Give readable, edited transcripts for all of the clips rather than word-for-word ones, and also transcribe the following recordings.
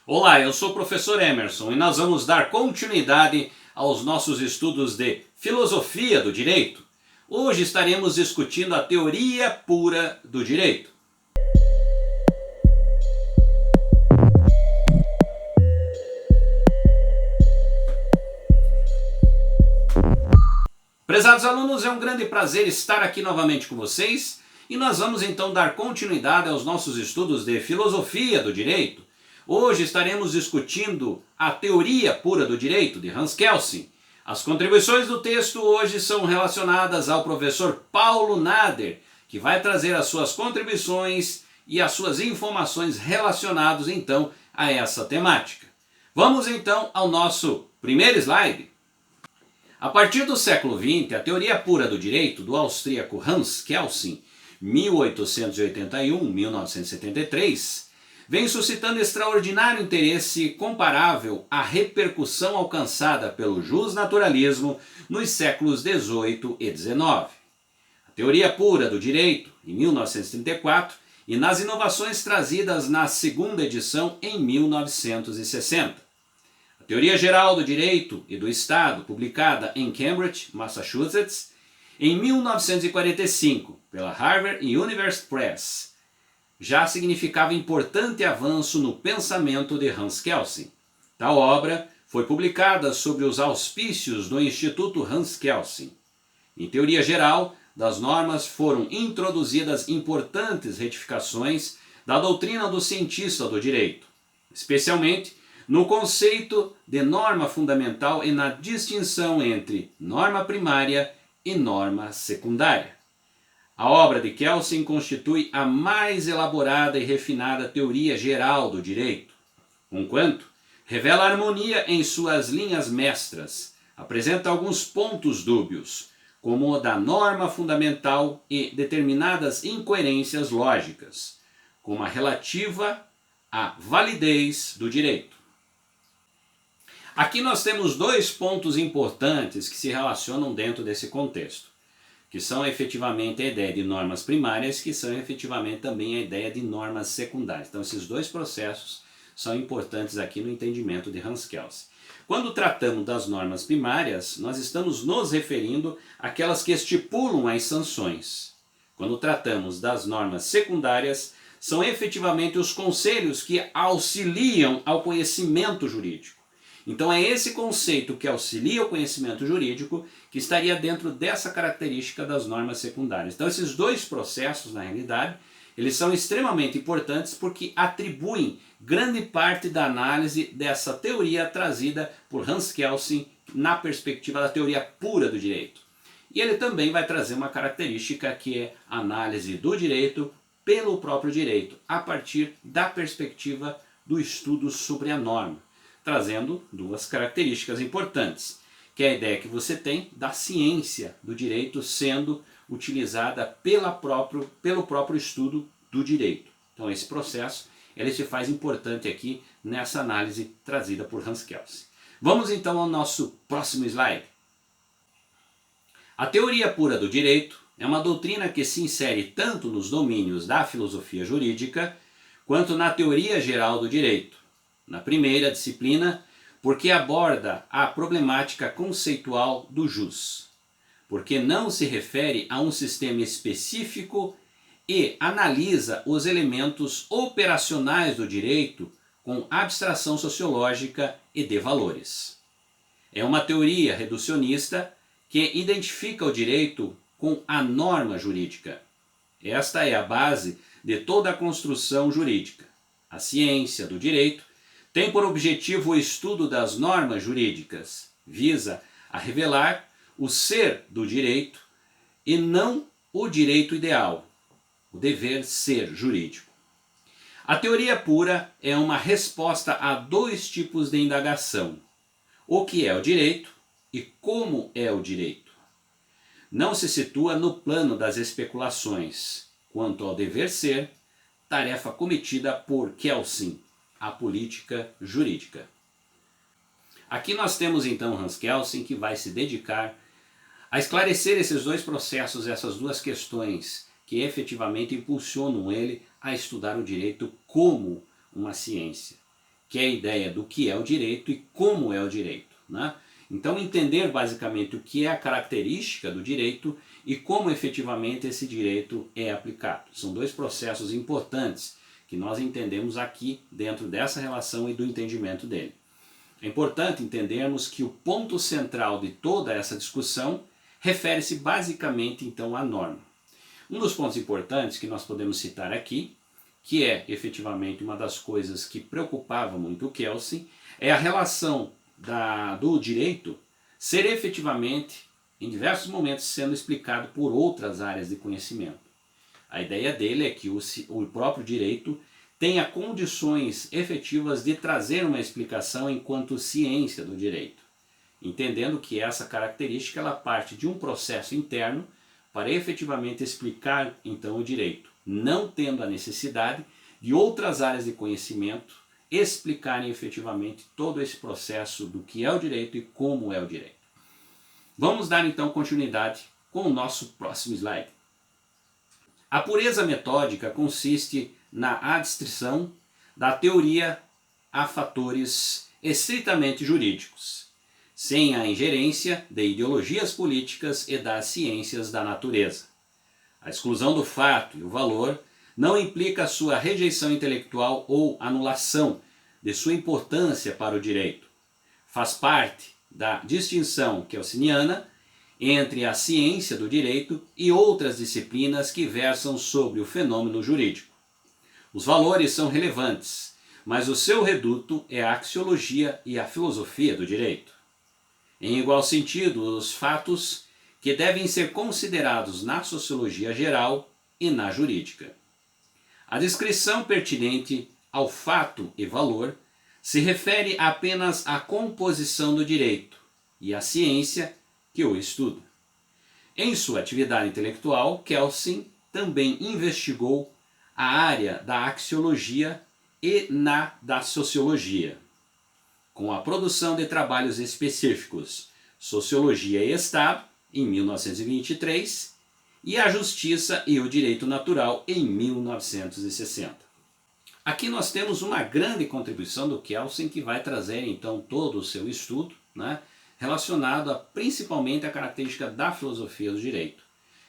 Olá, eu sou o professor Emerson e nós vamos dar continuidade aos nossos estudos de filosofia do direito. Hoje estaremos discutindo a teoria pura do direito. Prezados alunos, é um grande prazer estar aqui novamente com vocês e nós vamos então dar continuidade aos nossos estudos de filosofia do direito. Hoje estaremos discutindo a teoria pura do direito de Hans Kelsen. As contribuições do texto hoje são relacionadas ao professor Paulo Nader, que vai trazer as suas contribuições e as suas informações relacionadas então a essa temática. Vamos então ao nosso primeiro slide. A partir do século XX, a teoria pura do direito do austríaco Hans Kelsen, 1881-1973, vem suscitando extraordinário interesse comparável à repercussão alcançada pelo justnaturalismo nos séculos XVIII e XIX. A teoria pura do direito, em 1934, e nas inovações trazidas na segunda edição em 1960. A Teoria Geral do Direito e do Estado, publicada em Cambridge, Massachusetts, em 1945, pela Harvard University Press, já significava importante avanço no pensamento de Hans Kelsen. Tal obra foi publicada sob os auspícios do Instituto Hans Kelsen. Em teoria geral das normas foram introduzidas importantes retificações da doutrina do cientista do direito, especialmente no conceito de norma fundamental e na distinção entre norma primária e norma secundária. A obra de Kelsen constitui a mais elaborada e refinada teoria geral do direito, conquanto revela harmonia em suas linhas mestras, apresenta alguns pontos dúbios, como o da norma fundamental e determinadas incoerências lógicas, como a relativa à validez do direito. Aqui nós temos dois pontos importantes que se relacionam dentro desse contexto, que são efetivamente a ideia de normas primárias, que são efetivamente também a ideia de normas secundárias. Então esses dois processos são importantes aqui no entendimento de Hans Kelsen. Quando tratamos das normas primárias, nós estamos nos referindo àquelas que estipulam as sanções. Quando tratamos das normas secundárias, são efetivamente os conselhos que auxiliam ao conhecimento jurídico. Então é esse conceito que auxilia o conhecimento jurídico que estaria dentro dessa característica das normas secundárias. Então esses dois processos, na realidade, eles são extremamente importantes porque atribuem grande parte da análise dessa teoria trazida por Hans Kelsen na perspectiva da teoria pura do direito. E ele também vai trazer uma característica que é a análise do direito pelo próprio direito, a partir da perspectiva do estudo sobre a norma, trazendo duas características importantes, que é a ideia que você tem da ciência do direito sendo utilizada pelo próprio estudo do direito. Então esse processo ele se faz importante aqui nessa análise trazida por Hans Kelsen. Vamos então ao nosso próximo slide. A teoria pura do direito é uma doutrina que se insere tanto nos domínios da filosofia jurídica quanto na teoria geral do direito. Na primeira disciplina, porque aborda a problemática conceitual do jus, porque não se refere a um sistema específico e analisa os elementos operacionais do direito com abstração sociológica e de valores. É uma teoria reducionista que identifica o direito com a norma jurídica. Esta é a base de toda a construção jurídica. A ciência do direito tem por objetivo o estudo das normas jurídicas, visa a revelar o ser do direito e não o direito ideal, o dever ser jurídico. A teoria pura é uma resposta a dois tipos de indagação: o que é o direito e como é o direito. Não se situa no plano das especulações quanto ao dever ser, tarefa cometida por Kelsen, a política jurídica. Aqui nós temos então Hans Kelsen, que vai se dedicar a esclarecer esses dois processos, essas duas questões que efetivamente impulsionam ele a estudar o direito como uma ciência. que é a ideia do que é o direito e como é o direito, né? Então entender basicamente o que é a característica do direito e como efetivamente esse direito é aplicado. São dois processos importantes que nós entendemos aqui dentro dessa relação e do entendimento dele. É importante entendermos que o ponto central de toda essa discussão refere-se basicamente então à norma. Um dos pontos importantes que nós podemos citar aqui, que é efetivamente uma das coisas que preocupava muito o Kelsen, é a relação do direito ser efetivamente, em diversos momentos, sendo explicado por outras áreas de conhecimento. A ideia dele é que o próprio direito tenha condições efetivas de trazer uma explicação enquanto ciência do direito, entendendo que essa característica ela parte de um processo interno para efetivamente explicar então o direito, não tendo a necessidade de outras áreas de conhecimento explicarem efetivamente todo esse processo do que é o direito e como é o direito. Vamos dar então continuidade com o nosso próximo slide. A pureza metódica consiste na adstrição da teoria a fatores estritamente jurídicos, sem a ingerência de ideologias políticas e das ciências da natureza. A exclusão do fato e o valor não implica sua rejeição intelectual ou anulação de sua importância para o direito. Faz parte da distinção kelseniana entre a ciência do direito e outras disciplinas que versam sobre o fenômeno jurídico. Os valores são relevantes, mas o seu reduto é a axiologia e a filosofia do direito. Em igual sentido, os fatos que devem ser considerados na sociologia geral e na jurídica. A descrição pertinente ao fato e valor se refere apenas à composição do direito e à ciência que o estuda. Em sua atividade intelectual, Kelsen também investigou a área da axiologia e da sociologia, com a produção de trabalhos específicos Sociologia e Estado, em 1923, e a Justiça e o Direito Natural, em 1960. Aqui nós temos uma grande contribuição do Kelsen, que vai trazer então todo o seu estudo, né, relacionado principalmente à característica da filosofia do direito,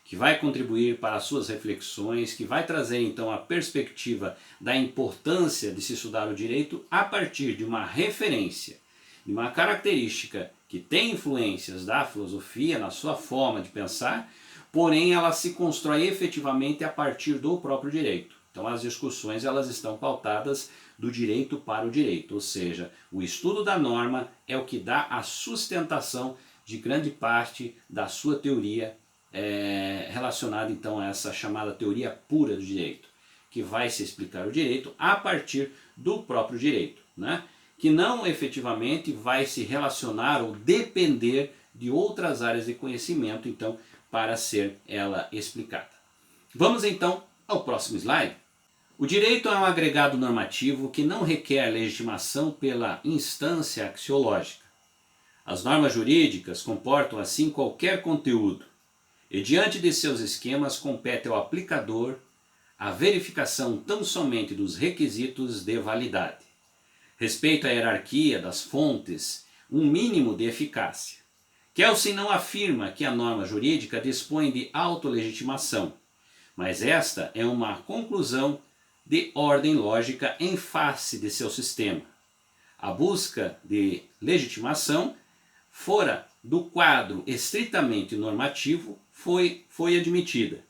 que vai contribuir para as suas reflexões, que vai trazer então a perspectiva da importância de se estudar o direito a partir de uma referência, de uma característica que tem influências da filosofia na sua forma de pensar, porém ela se constrói efetivamente a partir do próprio direito. Então as discussões elas estão pautadas do direito para o direito, ou seja, o estudo da norma é o que dá a sustentação de grande parte da sua teoria relacionada então a essa chamada teoria pura do direito, que vai se explicar o direito a partir do próprio direito, né? Que não efetivamente vai se relacionar ou depender de outras áreas de conhecimento então para ser ela explicada. Vamos então ao próximo slide. O direito é um agregado normativo que não requer legitimação pela instância axiológica. As normas jurídicas comportam assim qualquer conteúdo, e diante de seus esquemas compete ao aplicador a verificação tão somente dos requisitos de validade. Respeito à hierarquia das fontes, um mínimo de eficácia. Kelsen não afirma que a norma jurídica dispõe de autolegitimação, mas esta é uma conclusão de ordem lógica em face de seu sistema. A busca de legitimação fora do quadro estritamente normativo foi admitida,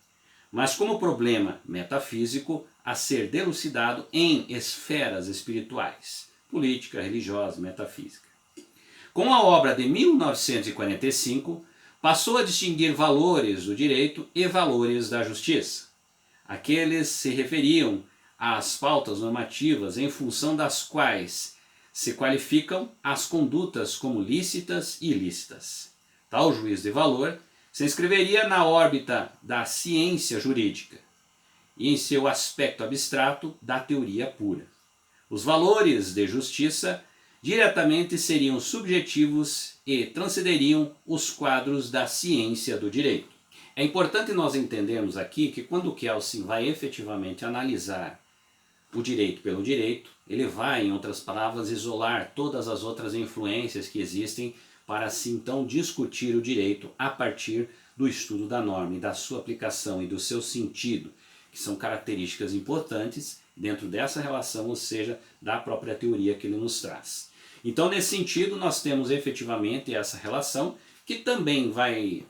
mas como problema metafísico a ser delucidado em esferas espirituais, política, religiosa, metafísica. Com a obra de 1945, passou a distinguir valores do direito e valores da justiça. Aqueles se referiam às pautas normativas em função das quais se qualificam as condutas como lícitas e ilícitas. Tal juízo de valor se inscreveria na órbita da ciência jurídica e em seu aspecto abstrato da teoria pura. Os valores de justiça diretamente seriam subjetivos e transcenderiam os quadros da ciência do direito. É importante nós entendermos aqui que quando Kelsen vai efetivamente analisar o direito pelo direito, ele vai, em outras palavras, isolar todas as outras influências que existem para assim então discutir o direito a partir do estudo da norma e da sua aplicação e do seu sentido, que são características importantes dentro dessa relação, ou seja, da própria teoria que ele nos traz. Então, nesse sentido, nós temos efetivamente essa relação, que também vai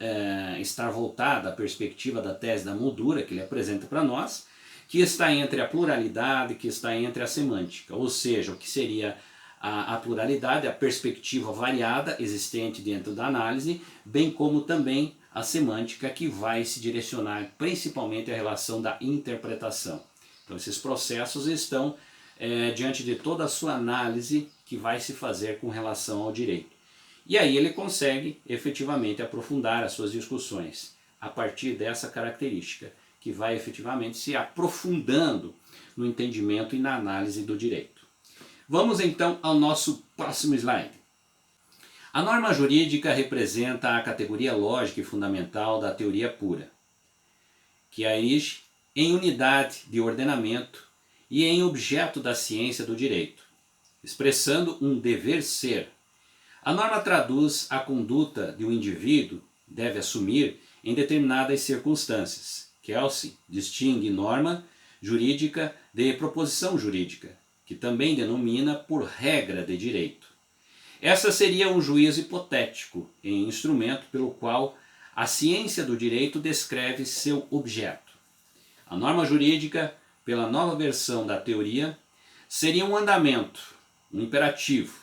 estar voltada à perspectiva da tese da moldura que ele apresenta para nós, que está entre a pluralidade, que está entre a semântica, ou seja, o que seria a pluralidade, a perspectiva variada existente dentro da análise, bem como também a semântica, que vai se direcionar principalmente à relação da interpretação. Então esses processos estão diante de toda a sua análise que vai se fazer com relação ao direito. E aí ele consegue efetivamente aprofundar as suas discussões a partir dessa característica, que vai efetivamente se aprofundando no entendimento e na análise do direito. Vamos então ao nosso próximo slide. A norma jurídica representa a categoria lógica e fundamental da teoria pura, que a erige em unidade de ordenamento e em objeto da ciência do direito, expressando um dever ser. A norma traduz a conduta de um indivíduo deve assumir em determinadas circunstâncias. Kelsen distingue norma jurídica de proposição jurídica, que também denomina por regra de direito. Essa seria um juízo hipotético em instrumento pelo qual a ciência do direito descreve seu objeto. A norma jurídica, pela nova versão da teoria, seria um andamento, um imperativo.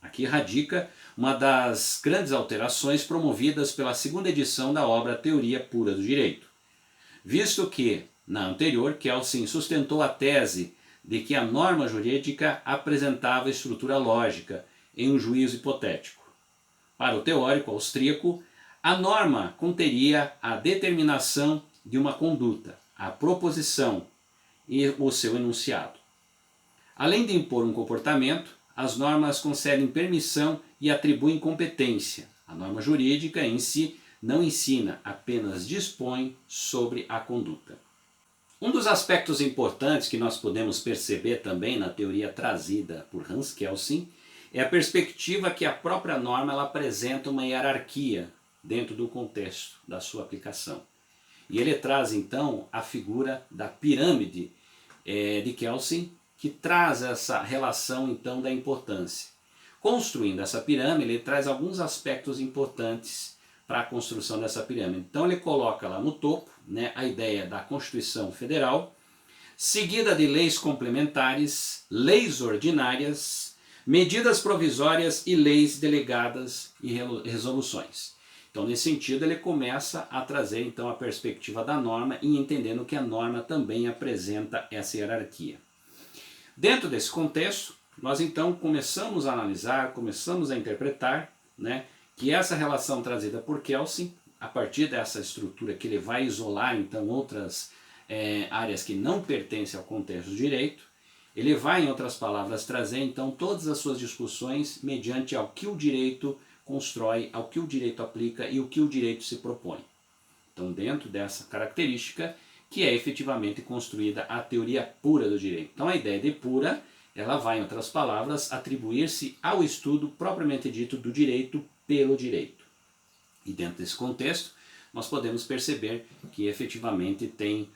Aqui radica uma das grandes alterações promovidas pela segunda edição da obra Teoria Pura do Direito, visto que, na anterior, Kelsen sustentou a tese de que a norma jurídica apresentava estrutura lógica em um juízo hipotético. Para o teórico austríaco, a norma conteria a determinação de uma conduta, a proposição e o seu enunciado. Além de impor um comportamento, as normas concedem permissão e atribuem competência. A norma jurídica em si não ensina, apenas dispõe sobre a conduta. Um dos aspectos importantes que nós podemos perceber também na teoria trazida por Hans Kelsen é a perspectiva que a própria norma ela apresenta uma hierarquia dentro do contexto da sua aplicação. E ele traz então a figura da pirâmide de Kelsen, que traz essa relação então da importância. Construindo essa pirâmide, ele traz alguns aspectos importantes para a construção dessa pirâmide. Então ele coloca lá no topo, né, a ideia da Constituição Federal, seguida de leis complementares, leis ordinárias, medidas provisórias e leis delegadas e resoluções. Então, nesse sentido, ele começa a trazer então a perspectiva da norma e entendendo que a norma também apresenta essa hierarquia. Dentro desse contexto, nós então começamos a analisar, começamos a interpretar, né, que essa relação trazida por Kelsen, a partir dessa estrutura que ele vai isolar então outras áreas que não pertencem ao contexto do direito, ele vai, em outras palavras, trazer então todas as suas discussões mediante ao que o direito constrói, ao que o direito aplica e o que o direito se propõe. Então, dentro dessa característica, que é efetivamente construída a teoria pura do direito. Então, a ideia de pura, ela vai, em outras palavras, atribuir-se ao estudo propriamente dito do direito pelo direito. E dentro desse contexto, nós podemos perceber que efetivamente tem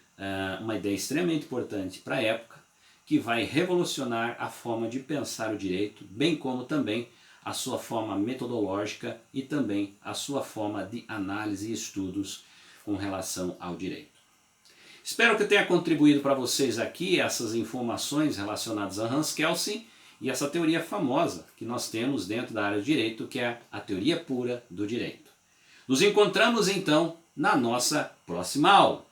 uma ideia extremamente importante para a época, que vai revolucionar a forma de pensar o direito, bem como também a sua forma metodológica e também a sua forma de análise e estudos com relação ao direito. Espero que tenha contribuído para vocês aqui essas informações relacionadas a Hans Kelsen e essa teoria famosa que nós temos dentro da área do direito, que é a teoria pura do direito. Nos encontramos então na nossa próxima aula.